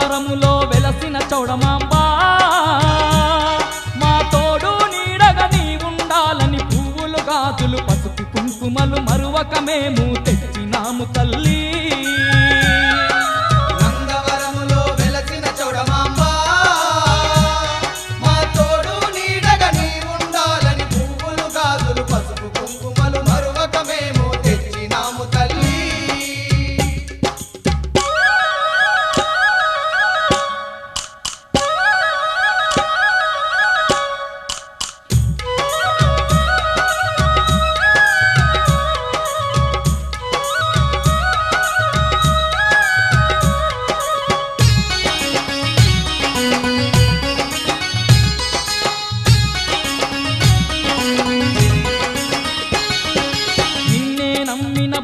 నందవరములో వెలసిన చౌడమాంబా మా తోడు నీడగా నీ ఉండాలని పువ్వులు గాజులు పసుపు కుంకుమలు మరువక మేము తెచ్చినాము తల్లి. నందవరములో వెలసిన చౌడమాంబా మా తోడు నీడగా నీ ఉండాలని పువ్వులు గాజులు పసుపు కుంకుమలు మరువక మేము తెచ్చినాము తల్లి.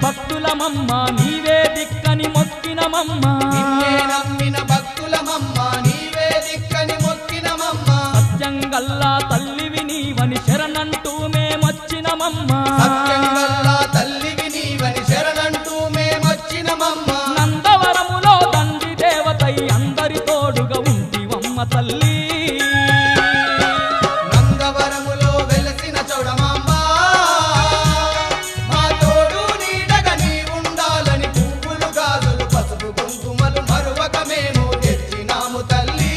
భక్తులమమ్మ నీవే దిక్కని మొక్కినమమ్మ, నిన్నే నమ్మిన భక్తులమమ్మ నీవే దిక్కని మొక్కినమమ్మ. సత్యంగల్లా తల్లివి నీవని శరణంటూ మేమొచ్చినమమ్మ, సత్యంగల్లా తల్లివి నీవని శరణంటూ మేమొచ్చినమమ్మ. నందవరములో తండ్రి దేవతై అందరి తోడుగా ఉంటివమ్మ తల్లి. నందవరములో వెలసిన చౌడమాంబ మా తోడు నీడగా నీ ఉండాలని పువ్వులు గాజులు పసుపు కుంకుమలు మరువక మేము తెచ్చినాము తల్లి.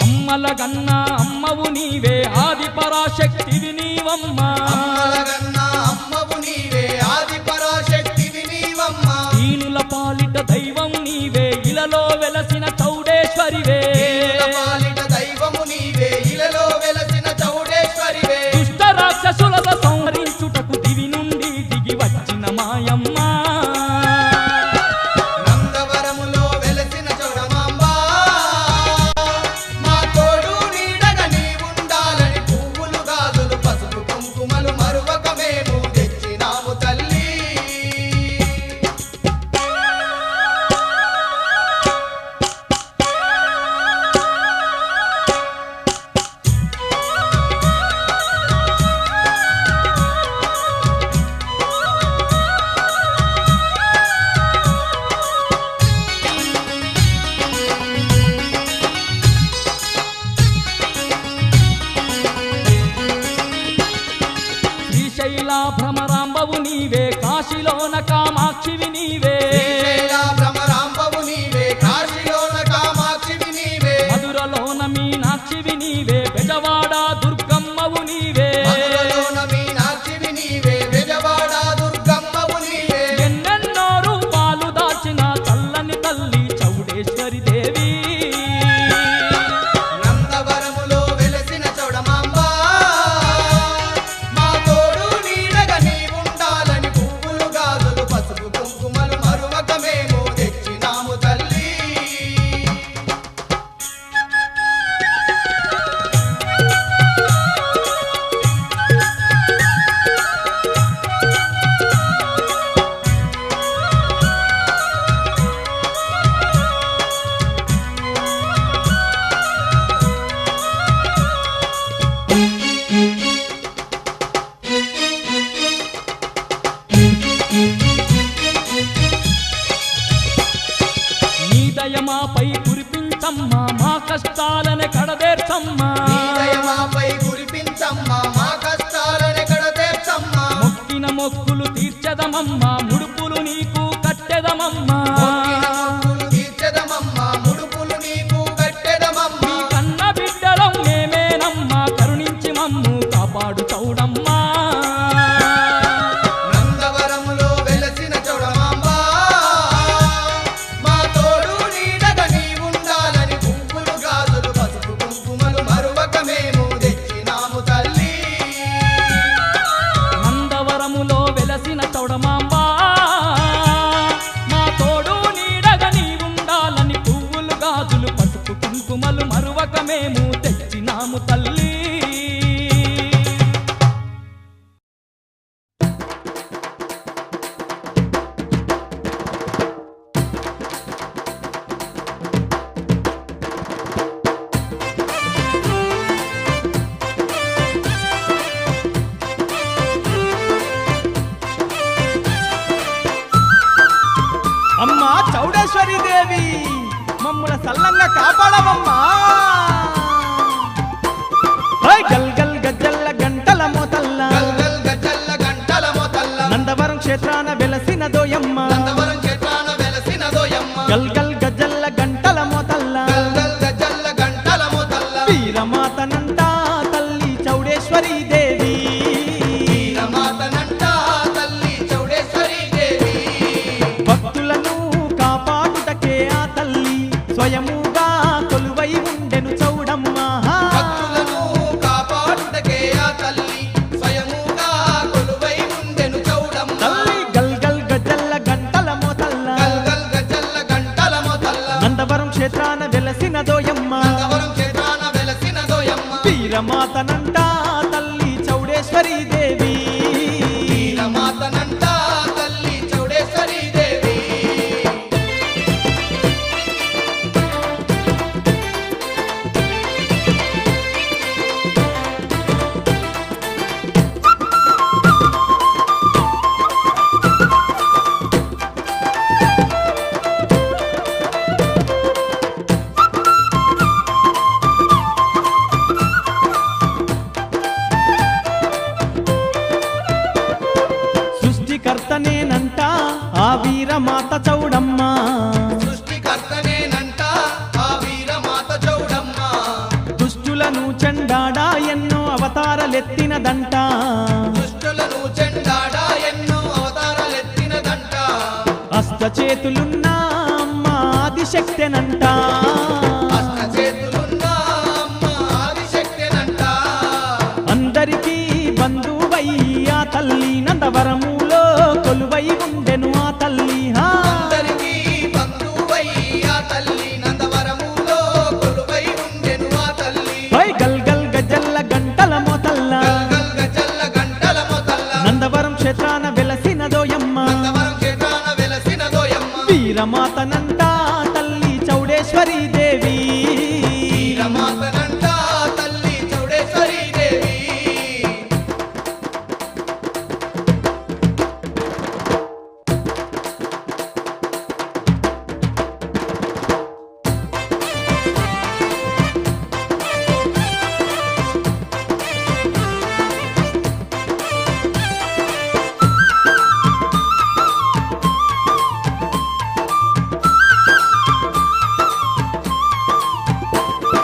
అమ్మలగన్న అమ్మవు నీవే ఆది పరాశక్తివి నీవమ్మ, అమ్మలగన్న అమ్మవు నీవే ఆది పరాశక్తివి నీవమ్మ. దీనుల పాలిట దైవం నీవే ఇలలో వెలసిన చౌడేశ్వరివే, పాలిట దైవము నీవే ఇలలో వెలసిన చౌడేశ్వరివే. దుష్ట రాక్షసులత సంహరించుటకు దివి నుండి దిగి వచ్చిన మాయమ్మ. నందవరములో వెలసిన చౌడమాంబ మా తోడు నీడగా నీ ఉండాలని పువ్వులు గాజులు పసుపు కుంకుమలు మరువక మేము తెచ్చినాము తల్లి. శ్రీశైల భ్రమరాంబవు నీవే కాశీలోన కామాక్షివి నీవే, శ్రీశైల భ్రమరాంబవు నీవే కాశీలోన కామాక్షివి నీవే. మధురలోన మీనాక్షివి నీవే బెజవాడ దుర్గమ్మవు నీవే, మధురలోన మీనాక్షివి నీవే బెజవాడ దుర్గమ్మవు నీవే. ఎన్నెన్నో రూపాలు దాచిన చల్లని తల్లి చౌడేశ్వరి దేవి. నందవరములో వెలసిన చౌడమాంబ మా తోడు నీడగా నీ ఉండాలని పువ్వులు గాజులు పసుపు కుంకుమలు మరువక మేము తెచ్చినాము తల్లి. నీ దయమాపై కురిపించమ్మ మా కష్టాలను కడదేర్చమ్మ, నీ దయ మాపై కురిపించమ్మా మా కష్టాలను కడతీర్చమ్మా. మొక్కిన మొక్కులు తీర్చదమమ్మ ముడుపులు నీకు కట్టెదమమ్మ, మొక్కిన మొక్కులు తీర్చెదమమ్మా ముడుపులు నీకు కట్టెదమమ్మా. నీ కన్న బిడ్డలం మేమేనమ్మ కరుణించి మమ్ము కాపాడు చౌడమ్మ. నందవరములో వెలసిన చౌడమాంబ మా తోడు నీడగా నీ ఉండాలని పువ్వులు గాజులు పసుపు పసుపు కుంకుమలు మరువక మేము తెచ్చినాము తల్లి. అమ్మా చౌడేశ్వరి దేవి మమ్ముల సల్లంగా కాపాడవమ్మా. గల్ గల్ గజ్జల్ల గంటల మోతల్ల గల్ గల్ గజ్జల్ల గంటల మోతల్ల నందవరం క్షేత్రాన వెలసినదోయమ్మ. నందవరం క్షేత్రాన వెలసినదోయమ్మ. గల్ గల్ గజ్జల్ల గంటల మోతల్ల గల్ గల్ గజ్జల్ల గంటల మోతల్ల వీరమాతనంట తల్లి చౌడేశ్వరి దేవి. వీరమాతనంట తల్లి చౌడేశ్వరి దేవి. భక్తులను కాపాడుటకే ఆ తల్లి స్వయముగా కొలువై ఉండెను చౌడమ్మ. భక్తులను కాపాడుటకే ఆ తల్లి స్వయముగా కొలువై ఉండెను చౌడమ్మ. తల్లి గల్ గల్ గజ్జల్ల గంటల మోతల్ల గల్ గల్ గజ్జల్ల గంటల మోతల్ల నందవరం క్షేత్రాన వెలసినదోయమ్మ. నందవరం క్షేత్రాన వెలసినదోయమ్మ. వీరమాతనంట తల్లి చౌడేశ్వరి దేవి. వీరమాతనంట తల్లి చౌడేశ్వరి దేవి. సృష్టికర్తనేనంట ఆ వీరమాత చౌడమ్మ. సృష్టికర్తనేనంట ఆ వీరమాత చౌడమ్మ. దుష్టులను చెండాడా ఎన్నో అవతారలెత్తినదంట. దుష్టులను చెండాడా ఎన్నో అవతారాలెత్తినదంట. అష్టచేతులున్న అమ్మ ఆదిశక్తెనంట. అష్టచేతులున్న అమ్మ ఆదిశక్తెనంట. అందరికీ బంధువై ఆ తల్లి నందవరములో కొలువై ఉండెను ఆ తల్లి. అందరికీ బంధువై ఆ తల్లి నందవరములో కొలువై ఉండెను ఆ తల్లి. గల్ గల్ గజ్జల్ల గంటల మోతల్ల గల్ గల్ గజ్జల్ల గంటల మోతల్ల నందవరం క్షేత్రాన వెలసినదోయమ్మ. నందవరం క్షేత్రాన వెలసినదోయమ్మ. వీరమాతనంట తల్లి చౌడేశ్వరి దేవి. వీరమాతనంట తల్లి చౌడేశ్వరి దేవి.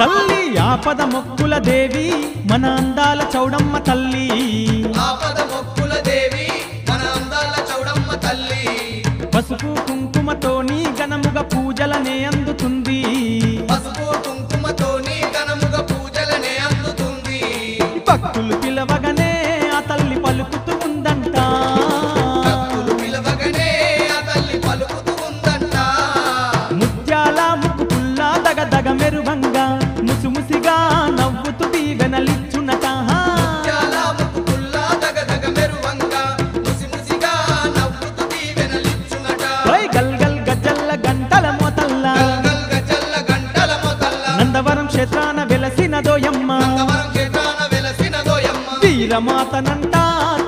తల్లి ఆపద మొక్కుల దేవి మన అందాల చౌడమ్మ తల్లి. ఆపద మొక్కుల దేవి మన అందాల చౌడమ్మ తల్లి. పసుపు కుంకుమతోని ఘనముగా పూజలనే అందుతుంది. పసుపు కుంకుమతోని ఘనముగా పూజలనే అందుతుంది. భక్తులు పిలవగానే ఆ తల్లి పలుకుతూ ఉందంట. భక్తులు పిలవగానే ఆ తల్లి పలుకుతూ ఉందంట. ముత్యాల ముక్కు పుల్ల దగదగ మెరువంగా ముసిముసిగా నవ్వుతూ దీవెనలిచ్చునట. ముత్యాల ముక్కు పుల్ల దగదగ మెరువంగా ముసిముసిగా నవ్వుతూ దీవెనలిచ్చునట. గల్ గల్ గజ్జల్ల గంటల మోతల్ల గల్ గల్ గజ్జల్ల గంటల మోతల్ల నందవరం క్షేత్రాన వెలసినదోయమ్మ. నందవరం క్షేత్రాన వెలసినదోయమ్మ. వీరమాతనంట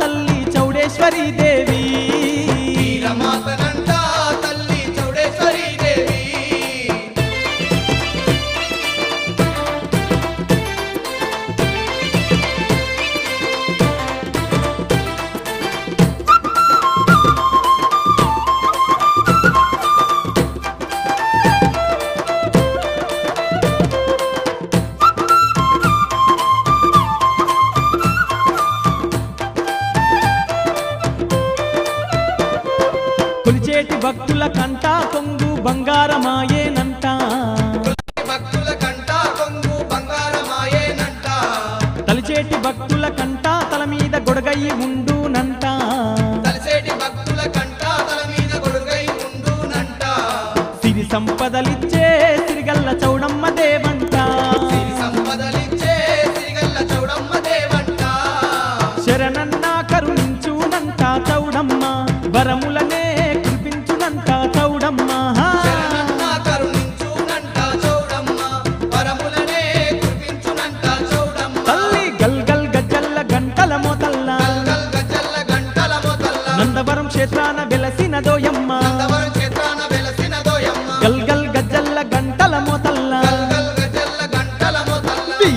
తల్లి చౌడేశ్వరి దేవి. వీరమాతనంట తల్లి చౌడేశ్వరి దేవి. కొలిచేటి భక్తుల కంట కొంగు బంగారమాయేనంట. భక్తుల కంట కొంగు బంగారమాయేనంట. తలిచేటి భక్తుల కంట తల మీద గొడగయ్యి ఉండునంట. తలసేటి భక్తుల కంట తల మీద గొడుగై ఉండునంట. సిరి సంపదలిచ్చే సిరిగల్ల చౌడమ్మ దేవి.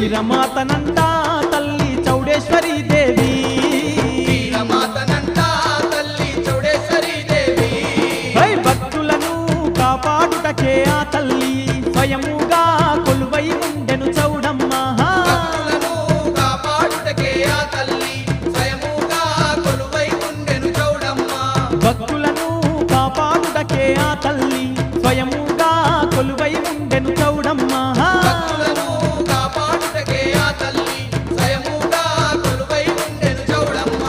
వీరమాతనంట తల్లి చౌడేశ్వరి దేవి వీరమాతనంట తల్లి చౌడేశ్వరి దేవి భక్తులను కాపాడుటకే ఆ తల్లి స్వయముగా కొలువై ఉండెను చౌడమ్మ భక్తులను కాపాడుటకే ఆ తల్లి స్వయముగా కొలువై ఉండెను చౌడమ్మ భక్తులను కాపాడుటకే ఆ తల్లి స్వయముగా కొలువై ఉండెను చౌడమ్మ భక్తులను కాపాడుటకే ఆ తల్లి స్వయముగా కొలువై ఉండెను చౌడమ్మ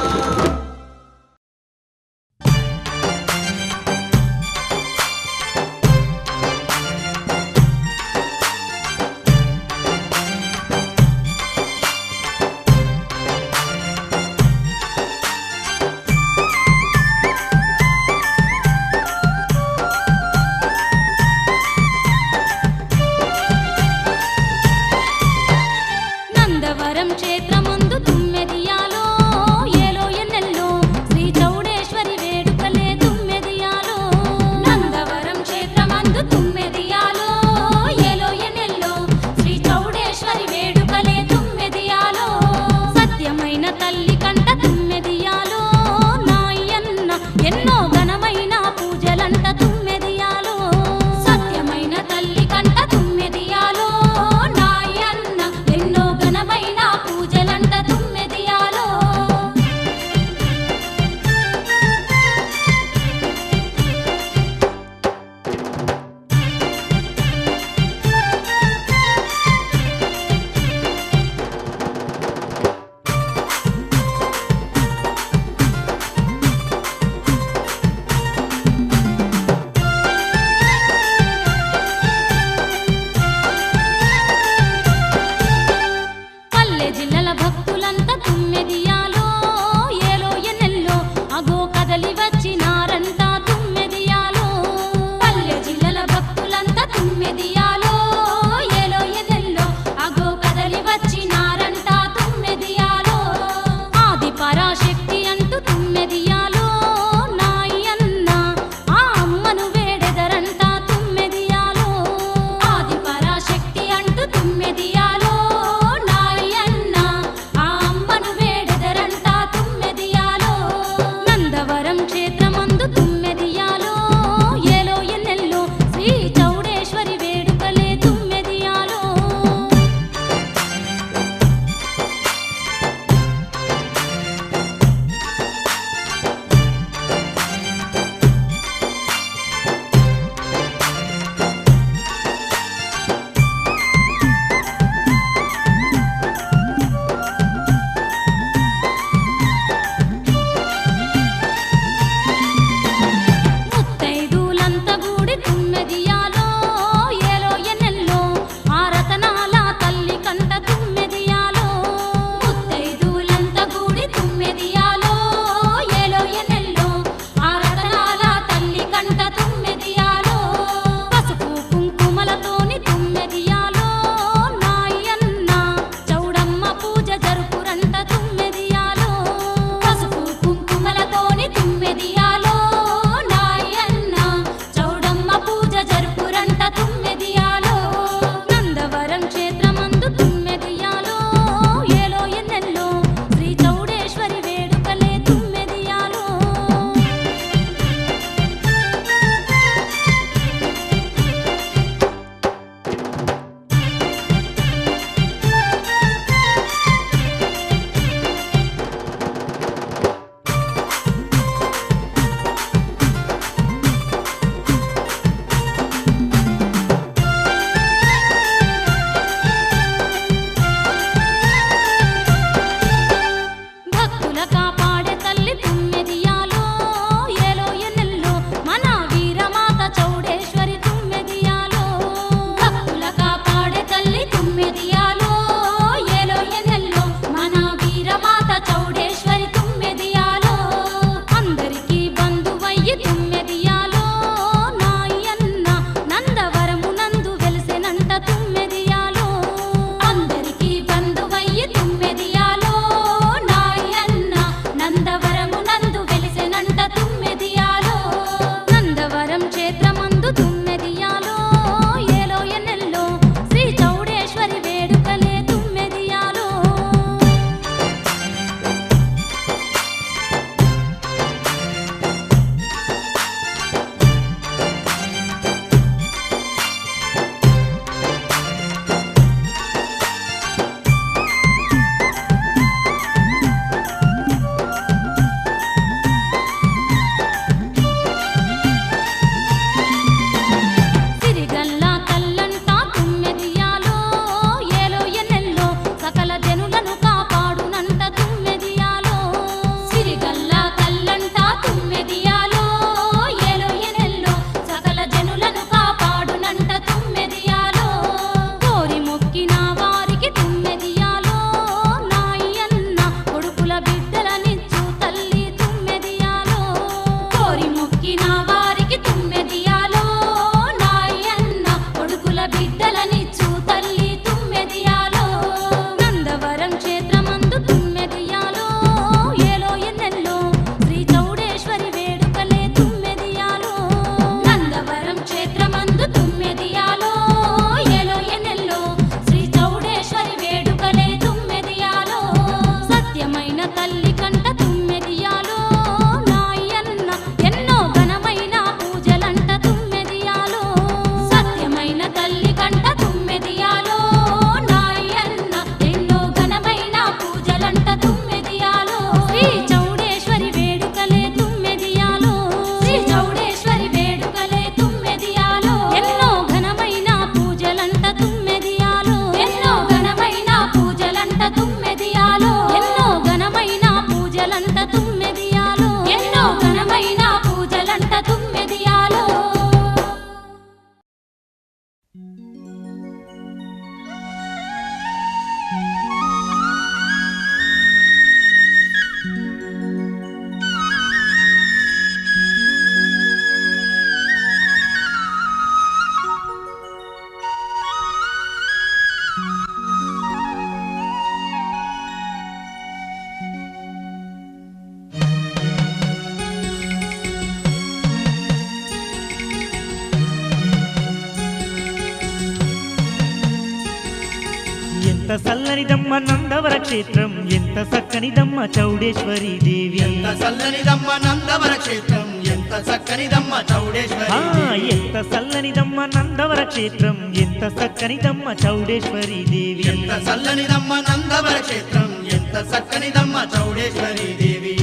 ఎంత చల్లనిదమ్మ నందవర క్షేత్రం, ఎంత చక్కనిదమ్మ చౌడేశ్వరి దేవి. ఎంత చల్లనిదమ్మ నందవర క్షేత్రం, ఎంత చక్కనిదమ్మ చౌడేశ్వరి దేవి. ఎంత చల్లనిదమ్మ నందవర క్షేత్రం, ఎంత చక్కనిదమ్మ చౌడేశ్వరి దేవి. ఎంత చల్లనిదమ్మ నందవర క్షేత్రం, ఎంత చక్కనిదమ్మ చౌడేశ్వరి దేవి.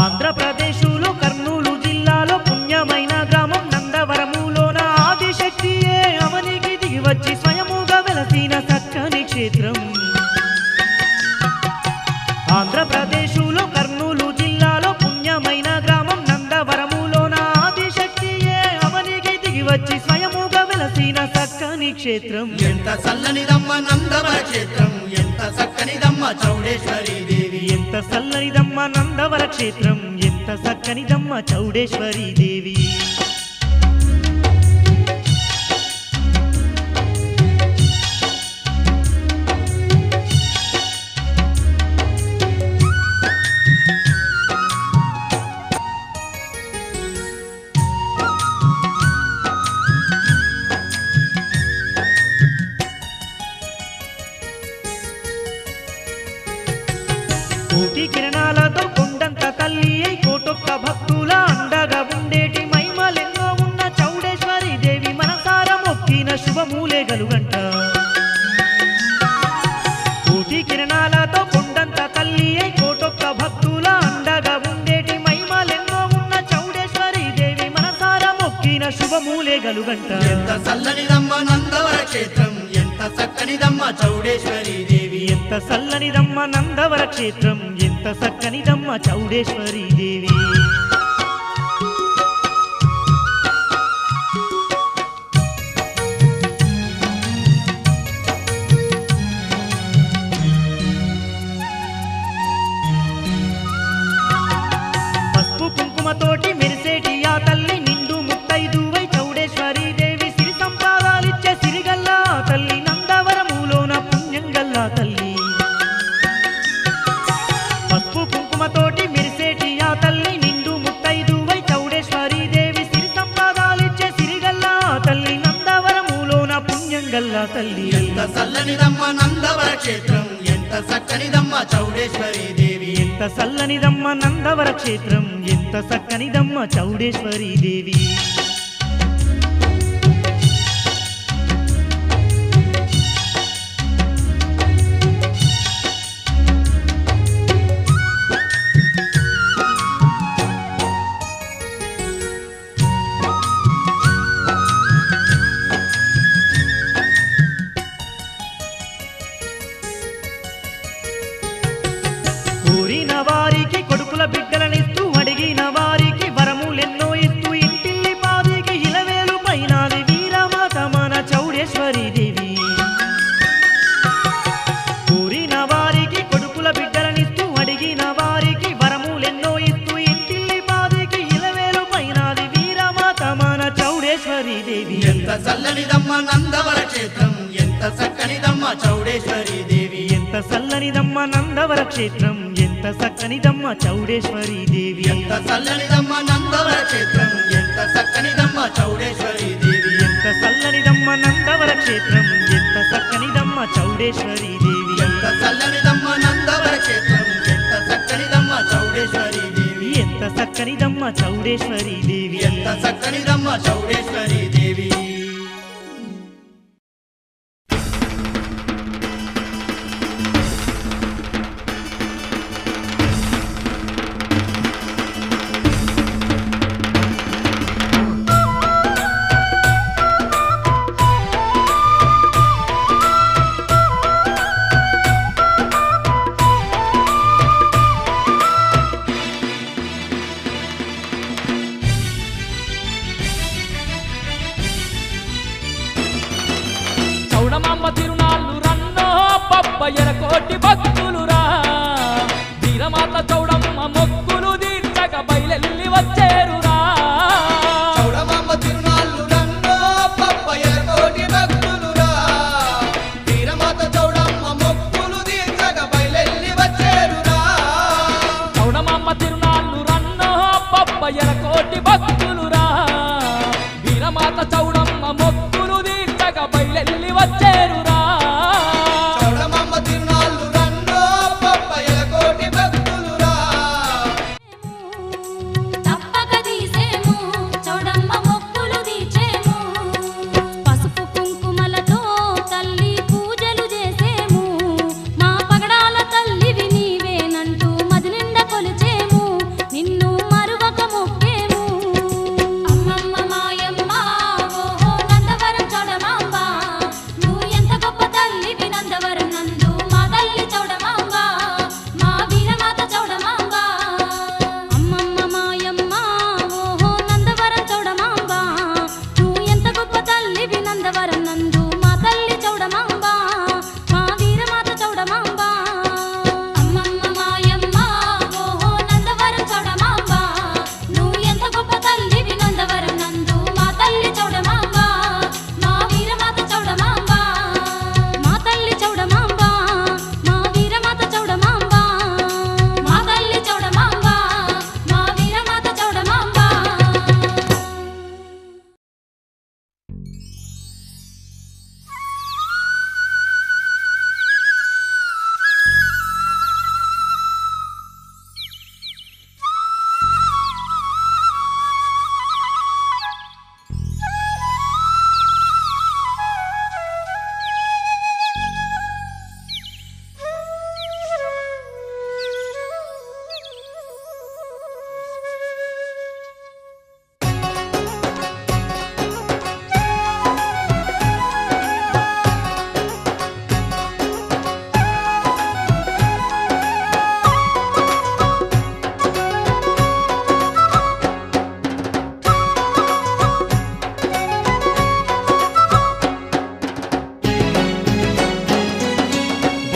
ఆంధ్రప్రదేశులో కర్నూలు జిల్లాలో పుణ్యమైన గ్రామం నందవరములోన ఆదిశక్తియే అవనికి దిగి వచ్చి స్వయముగా వెలసిన చక్కని క్షేత్రం. ఆంధ్రప్రదేశులో కర్నూలు జిల్లాలో పుణ్యమైన గ్రామం నందవరములోన ఆదిశక్తియే అవనికి దిగి వచ్చి స్వయముగా వెలసిన చక్కని క్షేత్రం. ఎంత చల్లనిదమ్మ నందవర క్షేత్రం, ఎంత చక్కనిదమ్మ చౌడేశ్వరి దేవి. ఎంత చల్లనిదమ్మ నందవర క్షేత్రం, ఎంత చక్కనిదమ్మ చౌడేశ్వరి దేవి. కోటి కిరణాలతో కొండంత తల్లి అయి కోటొక్క భక్తుల అండగా ఉండేటి మహిమలెన్నో ఉన్న చౌడేశ్వరి దేవి మనసార మొక్కిన శుభమూలే గలుగంట. కోటి కిరణాలతో కొండంత తల్లి అయి కోటొక్క భక్తుల అండగా ఉండేటి మహిమలెన్నో ఉన్న చౌడేశ్వరి దేవి మనసార మొక్కిన శుభమూలే గలుగంట. ఎంత చల్లనిదమ్మ నందవర క్షేత్రం, ఎంత చక్కనిదమ్మ చౌడేశ్వరి దేవి. ఎంత చల్లనిదమ్మ నందవర క్షేత్రం, ఎంత చక్కనిదమ్మ చౌడేశ్వరి దేవి. పసుపు కుంకుమతోటి మెరిసేటి ఆ తల్లి నిండు ముత్తైదువై చౌడేశ్వరి దేవి. సిరి సంపాదాలిచ్చే సిరిగల్లా తల్లి నందవరములోన పుణ్యంగల్లా తల్లి. పసుపు కుంకుమతోటి మెరిసేటి ఆ తల్లి నిండు ముత్తైదువై చౌడేశ్వరి దేవి. సిరి సంపాదాలిచ్చే సిరిగల్లా తల్లి నందవరములోన పుణ్యంగల్లా తల్లి. ఎంత చల్లనిదమ్మ నందవర క్షేత్రం, ఎంత చక్కనిదమ్మ చౌడేశ్వరి దేవి. ఎంత చల్లనిదమ్మ నందవర క్షేత్రం, ఎంత చక్కనిదమ్మ చౌడేశ్వరి దేవి. కోరిన వారికి కొడుకుల బిడ్డలనిస్తూ, అడిగిన వారికి వరములెన్నో ఇస్తూ, ఇంటిల్లి పాదికి ఇలవేలు పైనాది వీరమాత మన చౌడేశ్వరి దేవి. కోరిన వారికి కొడుకుల బిడ్డలనిస్తూ, అడిగిన వారికి వరములెన్నో ఇస్తూ, ఇంటిల్లి పాదికి ఇలవేలు పైనాది వీరమాత మన చౌడేశ్వరి దేవి. ఎంత చల్లనిదమ్మ నందవర క్షేత్రం, ఎంత చక్కనిదమ్మ చౌడేశ్వరి దేవి. ఎంత చల్లనిదమ్మ నందవర క్షేత్రం, ఎంత చక్కనిదమ్మ చౌడేశ్వరి దేవి. ఎంత చల్లనిదమ్మ నందవర క్షేత్రం, ఎంత చక్కనిదమ్మ చౌడేశ్వరి దేవి. ఎంత చల్లనిదమ్మ నందవర క్షేత్రం, ఎంత చక్కనిదమ్మ చౌడేశ్వరి దేవి. ఎంత చల్లనిదమ్మ నందవర క్షేత్రం, ఎంత చక్కనిదమ్మ చౌడేశ్వరి దేవి. ఎంత చక్కనిదమ్మ చౌడేశ్వరి దేవి. ఎంత చక్కనిదమ్మ చౌడేశ్వరి దేవి.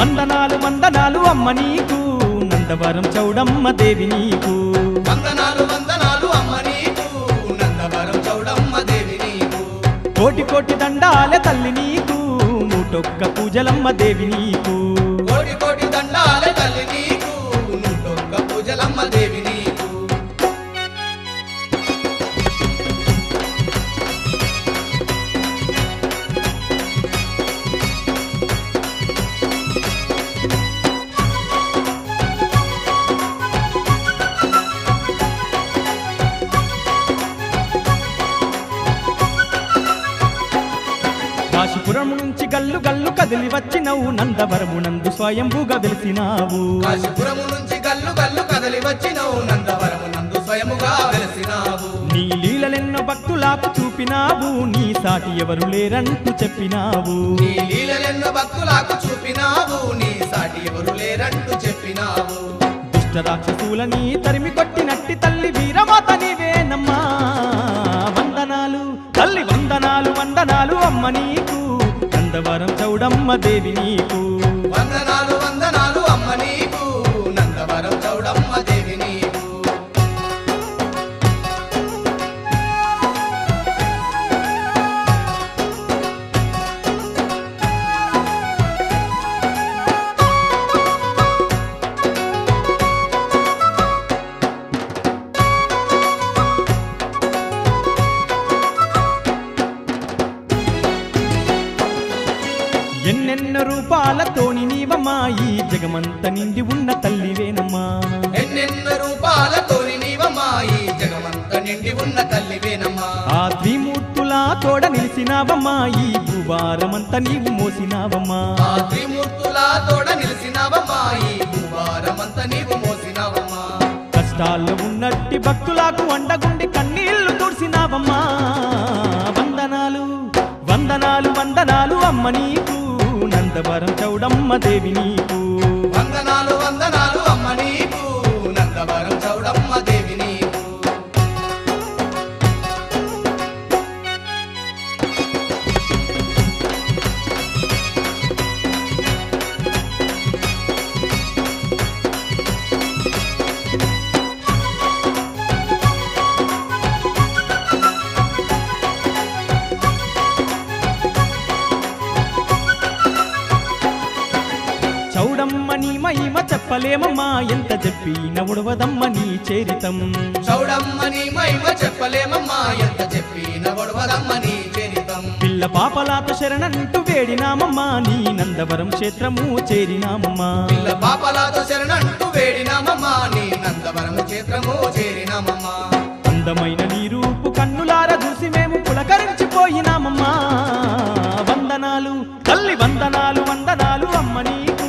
వందనాలు వందనాలు అమ్మ నీకు నందవరం చౌడమ్మ దేవి నీకు వందనాలు వందనాలు అమ్మ నీకు నందవరం చౌడమ్మ దేవి నీకు కోటి కోటి దండాలే తల్లి నీకు నూటొక్క పూజలమ్మ దేవి నీకు కోటి కోటి దండాలే తల్లి నీకు నూటొక్క పూజలమ్మ దేవి నీకు కాశీపురం నుంచి గల్లు గల్లు కదిలి వచ్చినవు నందవరము నందు స్వయంభూగా వెలిసినావు కాశీపురము నుంచి గల్లు గల్లు కదలి వచ్చినవు నందవరము నందు స్వయముగా వెలసినావు నీ లీలలెన్నో భక్తులకు చూపినావు నీ సాటి ఎవరు లేరంటూ చెప్పినావు నీ లీలలెన్నో భక్తులకు చూపినావు నీ సాటి ఎవరు లేరంటూ చెప్పినావు దుష్ట రాక్షసులని తరిమి కొట్టినట్టి తల్లి వీరమాత నీవేనమ్మా వందనాలు తల్లి వందనాలు వందనాలు అమ్మ నీకు నందవరం చౌడమ్మ దేవి నీకు వందనాలు వందనాలు అమ్మ నీకు నందవరం చౌడమ్మ దేవి నీకు ఎన్నెన్నో రూపాలతోని నీవమ్మా ఈ జగమంత నిండి ఉన్న తల్లివేనమ్మా ఎన్నెన్నో రూపాలతోని నీవమ్మా ఈ జగమంత నిండి ఉన్న తల్లివేనమ్మా ఆ త్రిమూర్తులా తోడ నిలిసినావమ్మా ఈ భూవారమంత నీవు మోసినావమ్మా ఆ త్రిమూర్తుల తోడ నిలిసినావమ్మా ఈ భూవారమంత నీవు మోసినావమ్మా కష్టాల్లో ఉన్నట్టి భక్తులకు అండగుండి కన్నీళ్లు తుడిసినావమ్మా వందనాలు వందనాలు వందనాలు అమ్మ నీకు నందవరం చౌడమ్మ దేవి నీకు వందనాలు వందనాలు అమ్మ నీకు నందవరం చౌడమ్మ దేవి నీకు చౌడమ్మ నీ మహిమ చెప్పలేమమ్మా ఎంత చెప్పిన ఉడవదమ్మ నీ చేరితం చౌడమ్మ నీ మహిమ చెప్పలేమమ్మా ఎంత చెప్పిన వడవదమ్మ నీ చరితం పిల్ల పాపలాత శరణంటూ వేడినామమ్మా నీ నందవరం క్షేత్రము చేరినామమ్మా పిల్ల పాపలాతో శరణంటూ వేడినామమ్మా నీ నందవరం క్షేత్రము చేరినామమ్మా అందమైన నీ రూపు కన్నులార చూసి మేము పులకరించిపోయినామమ్మా వందనాలు తల్లి వందనాలు వందనాలు అమ్మ నీకు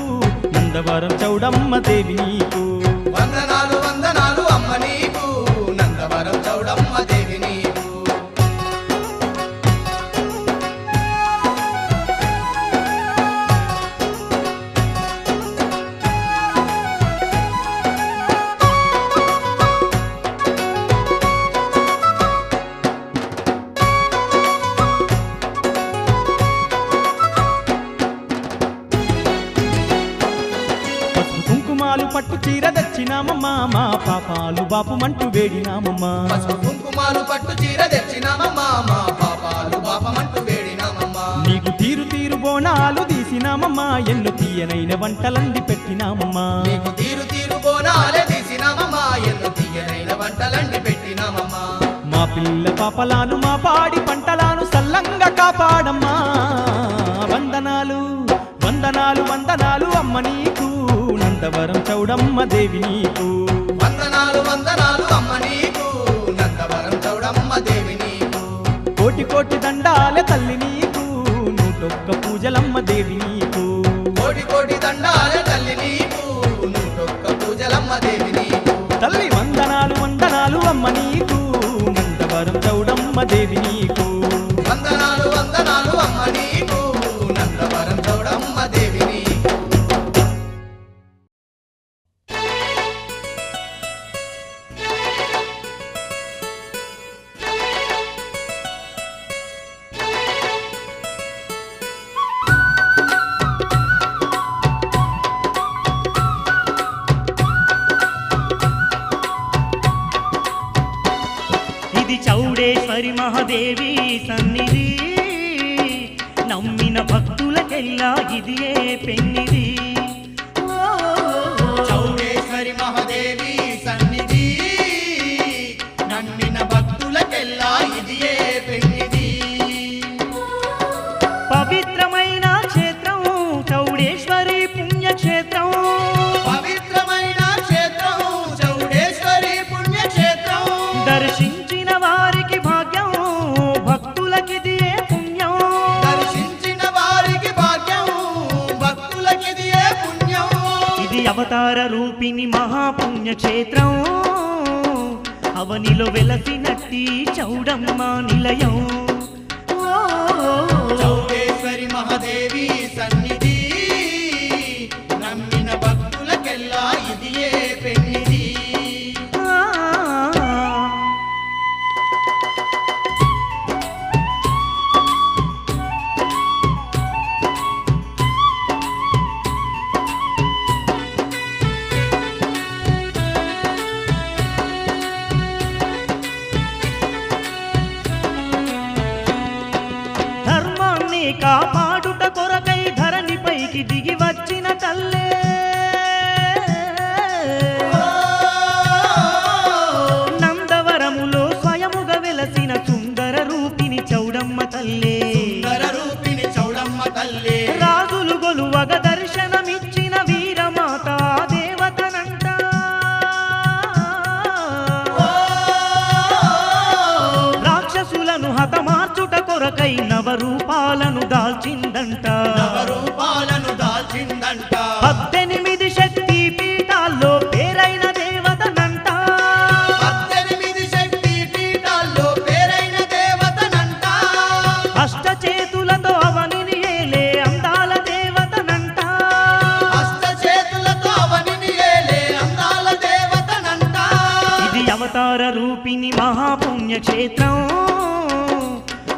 నందవరం చౌడమ్మ దేవి నీకు వందనాలు వందనాలు అమ్మ నీకు నందవరం చౌడమ్మ దేవి నీకు పసుపు కుంకుమాలు పట్టు చీర తెచ్చినామమ్మా మా పాపాలు బాపుమంటూ వేడినామమ్మా పసుపు కుంకుమాలు పట్టు చీర తెచ్చినామమ్మా మా పాపాలు పాపమంటూ వేడినామమ్మా నీకు తీరు తీరు బోనాలు తీసినామమ్మా ఎన్నో తీయనైన వంటలండి పెట్టినామమ్మా నీకు తీరు తీరు బోనాలే తీసినామమ్మా ఎన్నో తీయనైన వంటలండి పెట్టినామమ్మా మా పిల్ల పాపలాను మా పాడి పంటలాను సల్లంగా కాపాడమ్మా వందనాలు వందనాలు వందనాలు అమ్మ నీకు నందవరం చౌడమ్మ దేవి నీకు వందనాలు వందనాలు అమ్మ నీకు నందవరం చౌడమ్మ దేవి నీకు కోటి కోటి దండాలే తల్లి నీకు నూటొక్క పూజలమ్మ దేవి నీకు కోటి కోటి దండాలే తల్లి నీకు నూటొక్క పూజలమ్మ దేవి నీకు తల్లి వందనాలు వందనాలు అమ్మ నీకు నందవరం చౌడమ్మ దేవి నీకు వందనాలు వందనాలు అమ్మ నీకు నందవరం చౌడమ్మ దేవి నీకు మహాదేవి సన్నిధి నమ్మిన భక్తులకెల్లా ఇదియే పెన్నిది చౌడేశ్వరి మహాదేవి సన్నిధి నమ్మిన భక్తులకెల్లా ఇదియే పెన్నిది పవిత్రమైన క్షేత్రం చౌడేశ్వరి పుణ్యక్షేత్రం పవిత్రమైన క్షేత్రం చౌడేశ్వరి పుణ్యక్షేత్రం దర్శించిన వారికి భాగ్యం భక్తులకిదియే పుణ్యం దర్శించిన వారికి భాగ్యం భక్తులకిదియే పుణ్యం ఇది అవతార రూపిణి మహాపుణ్యక్షేత్రం అవనిలో వెలసినట్టి చౌడమ్మ నిలయం చౌడేశ్వరి మహాదేవి సన్నిధి నమ్మిన భక్తులకెల్లా ఇదియే పెన్నిది ధర్మాన్ని కాపాడుట కొరకై ధరణిపైకి దిగి వచ్చిన తల్లే నందవరములో స్వయముగా వెలసిన సుందర రూపిణి చౌడమ్మ తల్లే సుందర రూపిణి చౌడమ్మ తల్లే రాజులు గొలువగ దర్శనమిచ్చిన వీరమాత దేవతనంట రాక్షసులను హతమార్చుట కొరకై నవరూపాలను దాల్చిందంట నవరూపాలను దాల్చిందంట 18 శక్తి పీఠాల్లో పేరైన దేవతనంట 18 శక్తి పీఠాల్లో పేరైన దేవతనంట అష్టచేతులతో అవనిని ఏలే అందాల దేవతనంట అష్టచేతులతో అవనిని ఏలే అందాల దేవతనంట ఇది అవతార రూపిణి మహాపుణ్యక్షేత్రం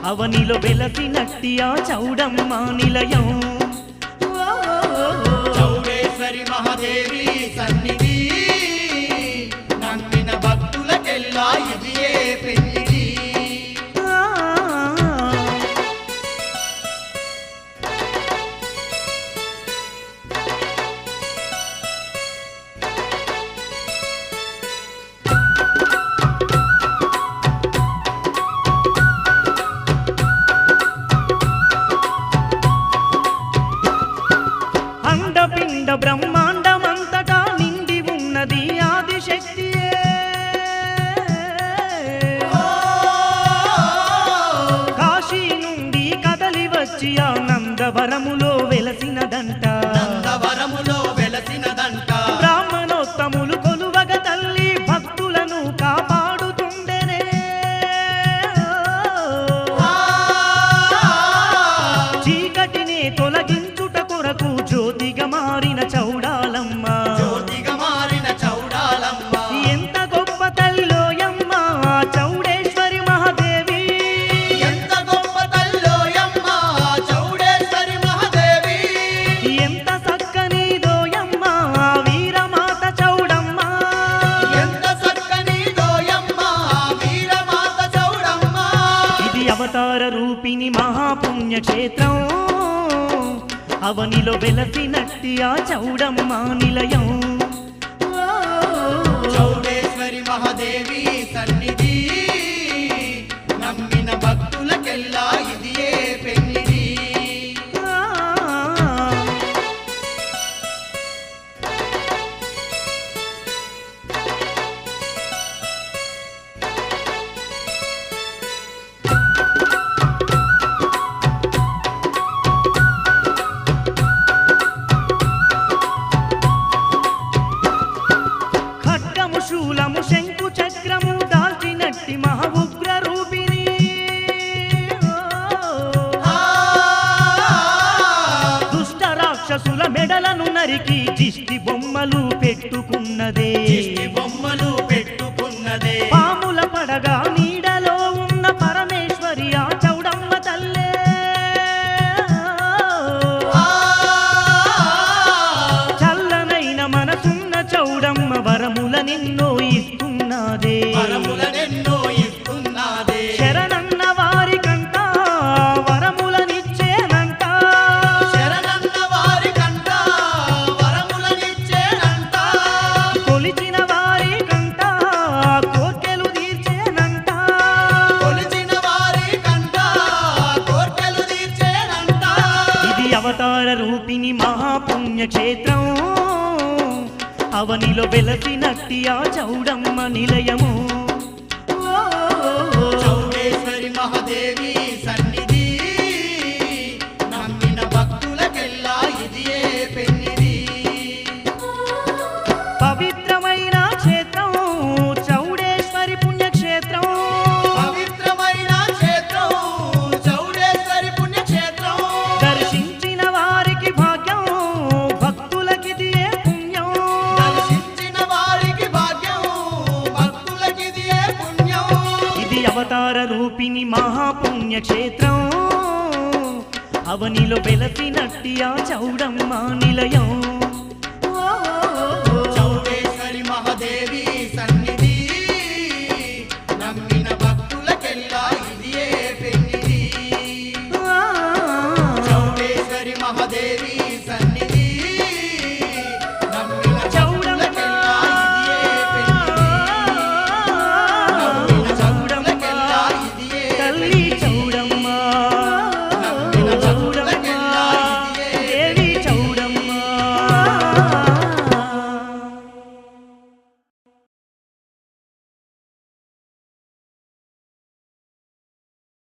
అవనిలో వెలసినట్టి ఆ చౌడమ్మ నిలయం చౌడేశ్వరి మహాదేవి సన్నిధి నమ్మిన భక్తులకెల్లా ఇదియే పెన్నిది అండపిండ బ్రహ్మాండమంతటా నిండి ఉన్నది ఆదిశక్తియే కాశీ నుండి కదలి వచ్చి ఆ నందవరములో వెలసినదంట నందవరములో వెలసినదంట బ్రాహ్మణోత్తములు కొలువగ తల్లి భక్తులను కాపాడుతుండెనే చీకటిని తొలగించుట కొరకు జ్యోతిగా మారిన చౌడాలమ్మ జ్యోతిగా మారిన చౌడాలమ్మ ఎంత గొప్ప తల్లోయమ్మ చౌడేశ్వరి మహాదేవి ఎంత గొప్ప తల్లోయమ్మ చౌడేశ్వరి మహాదేవి ఎంత చక్కనిదోయమ్మ వీరమాత చౌడమ్మ ఎంత చక్కని దోయమ్మ వీరమాత చౌడమ్మ ఇది అవతార రూపిణి మహాపుణ్యక్షేత్రం అవనిలో వెలసినట్టి ఆ చౌడమ్మ నిలయం చౌడేశ్వరి మహాదేవి సన్నిధి నమ్మిన భక్తులకెల్లా ఇదియే పెన్నిది ఖడ్గము శూలము శంకు చక్రము దాల్చినట్టి మహా ఉగ్ర రూపిణి దుష్ట రాక్షసుల మెడలను నరికి దిష్టి బొమ్మలు పెట్టుకున్నదే దిష్టి బొమ్మలు పెట్టుకున్నదే పాముల పడగా నీడలో ఉన్న పరమేశ్వరి ఆ చౌడమ్మ తల్లే చల్లనైన మనసున్న చౌడమ్మ వరముల నిన్నో ఇస్తున్నదే వరములనెన్నో ఇస్తున్నదే శరణన్న మహాపుణ్యక్షేత్రం అవనిలో వెలసినట్టి ఆ చౌడమ్మ నిలయము చౌడేశ్వరి మహాదేవి సన్నిధి నమ్మిన భక్తులకెల్లా ఇదియే పెన్నిది పవిత్రమైన క్షేత్రం చౌడేశ్వరి పుణ్యక్షేత్రం పవిత్రమైన క్షేత్రం చౌడేశ్వరి పుణ్యక్షేత్రం దర్శించిన వారికి భాగ్యం భక్తులకిదియే పుణ్యం దర్శించిన వారికి భాగ్యం భక్తులకిదియే పుణ్యం ఇది అవతార రూపిణి మహాపుణ్యక్షేత్రం అవనిలో వెలసినట్టి ఆ చౌడమ్మ నిలయం చౌడేశ్వరి మహాదేవి సన్నిధి నమ్మిన భక్తులకెల్లా ఇదియే పెన్నిది చౌడేశ్వరి మహాదేవి